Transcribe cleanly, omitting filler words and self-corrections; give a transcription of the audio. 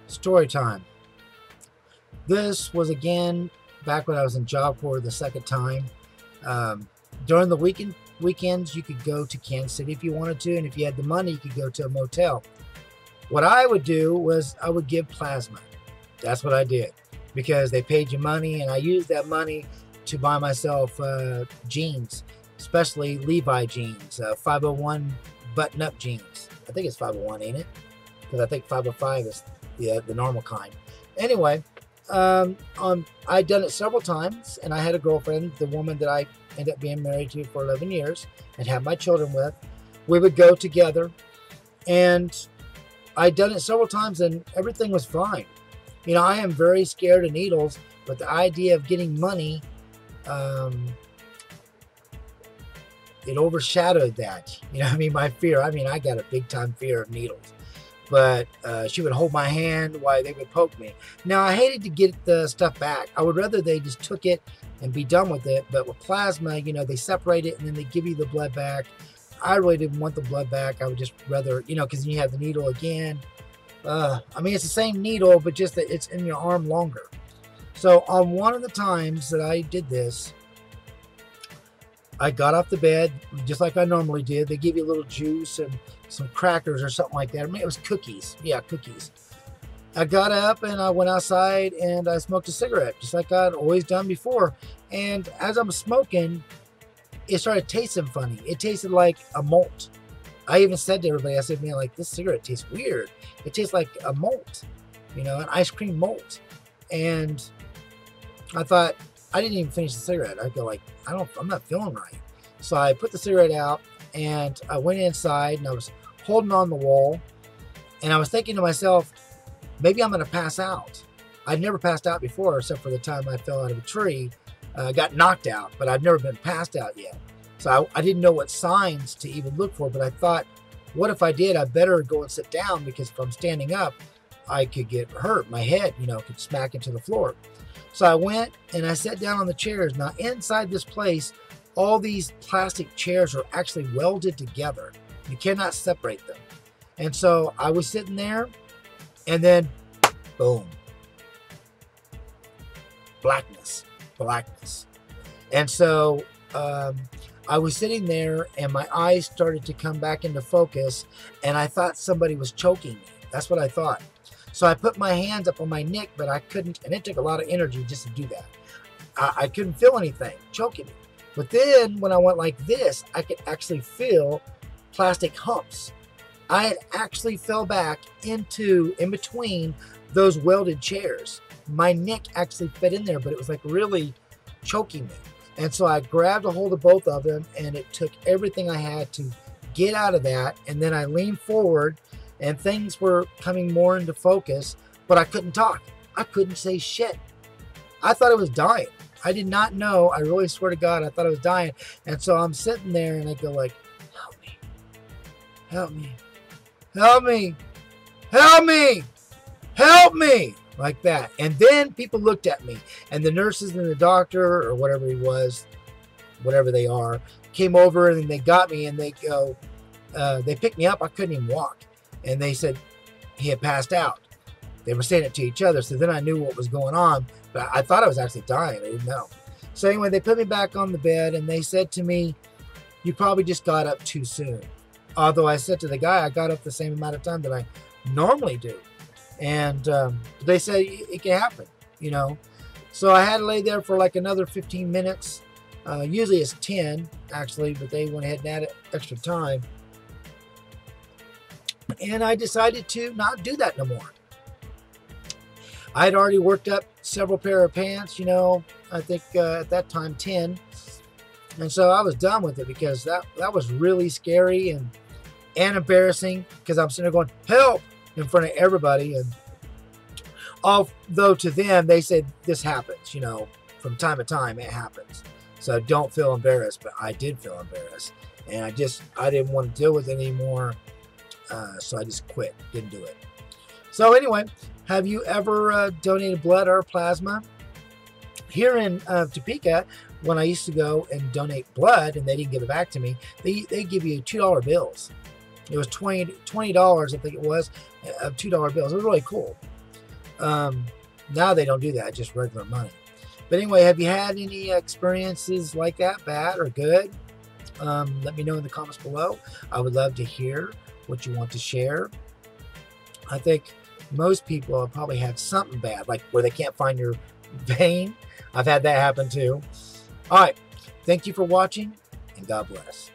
Story time. This was again back when I was in Job Corps the second time. Um, During the weekends, you could go to Kansas City if you wanted to, and if you had the money, you could go to a motel. What I would do was I would give plasma. That's what I did because they paid you money, and I used that money to buy myself jeans, especially Levi jeans, 501 button-up jeans. I think it's 501, ain't it? Because I think 505 is the normal kind. Anyway, I'd done it several times, and I had a girlfriend, the woman that I ended up being married to for 11 years and had my children with. We would go together, and I'd done it several times, and everything was fine. You know, I am very scared of needles, but the idea of getting money, um, it overshadowed that. You know, I mean, my fear. I mean, I got a big time fear of needles. But she would hold my hand while they would poke me. Now, I hated to get the stuff back. I would rather they just took it and be done with it. But with plasma, you know, they separate it and then they give you the blood back. I really didn't want the blood back. I would just rather, you know, because you have the needle again. I mean, it's the same needle, but just that it's in your arm longer. So on one of the times that I did this, I got off the bed just like I normally did. They give you a little juice and some crackers or something like that. I mean, it was cookies. Yeah, cookies. I got up and I went outside and I smoked a cigarette just like I'd always done before. And as I'm smoking, it started tasting funny. It tasted like a malt. I even said to everybody, I said, man, like this cigarette tastes weird. It tastes like a malt, you know, an ice cream malt. And I thought, I didn't even finish the cigarette. I go like, I'm not feeling right. So I put the cigarette out and I went inside and I was holding on the wall and I was thinking to myself, maybe I'm going to pass out. I'd never passed out before except for the time I fell out of a tree, got knocked out, but I've never been passed out yet. So I didn't know what signs to even look for, but I thought, what if I did? I better go and sit down because if I'm standing up, I could get hurt. My head, you know, could smack into the floor. So I went and I sat down on the chairs. Now inside this place, all these plastic chairs are actually welded together. You cannot separate them. And so I was sitting there and then boom, blackness. And so I was sitting there and my eyes started to come back into focus and I thought somebody was choking me. That's what I thought. So I put my hands up on my neck, but I couldn't, and it took a lot of energy just to do that. I couldn't feel anything choking me. But then when I went like this, I could actually feel plastic humps. I had actually fell back in between those welded chairs. My neck actually fit in there, but it was like really choking me. And so I grabbed a hold of both of them and it took everything I had to get out of that. And then I leaned forward and things were coming more into focus, but I couldn't talk. I couldn't say shit. I thought I was dying. I did not know. I really swear to God, I thought I was dying. And so I'm sitting there and I go like, help me, help me, help me, help me, help me, like that. And then people looked at me and the nurses and the doctor or whatever he was, whatever they are, came over and they got me and they go, they picked me up. I couldn't even walk. And they said he had passed out. They were saying it to each other. So then I knew what was going on, but I thought I was actually dying. I didn't know. So anyway, they put me back on the bed and they said to me, you probably just got up too soon. Although I said to the guy, I got up the same amount of time that I normally do. And they said it can happen, you know. So I had to lay there for like another 15 minutes. Usually it's 10 actually, but they went ahead and added extra time. And I decided to not do that no more. I had already worked up several pair of pants, you know, I think at that time 10. And so I was done with it because that was really scary and embarrassing because I'm sitting there going, help, in front of everybody. And although to them, they said this happens, you know, from time to time it happens. So don't feel embarrassed, but I did feel embarrassed. And I didn't want to deal with it anymore. So I just quit, didn't do it. So anyway, have you ever donated blood or plasma? Here in Topeka, when I used to go and donate blood and they didn't give it back to me, they give you $2 bills. It was $20, I think it was, of $2 bills. It was really cool. Now they don't do that, just regular money. But anyway, have you had any experiences like that, bad or good? Let me know in the comments below. I would love to hear what you want to share. I think most people have probably had something bad, like where they can't find your vein. I've had that happen too. All right. Thank you for watching, and God bless.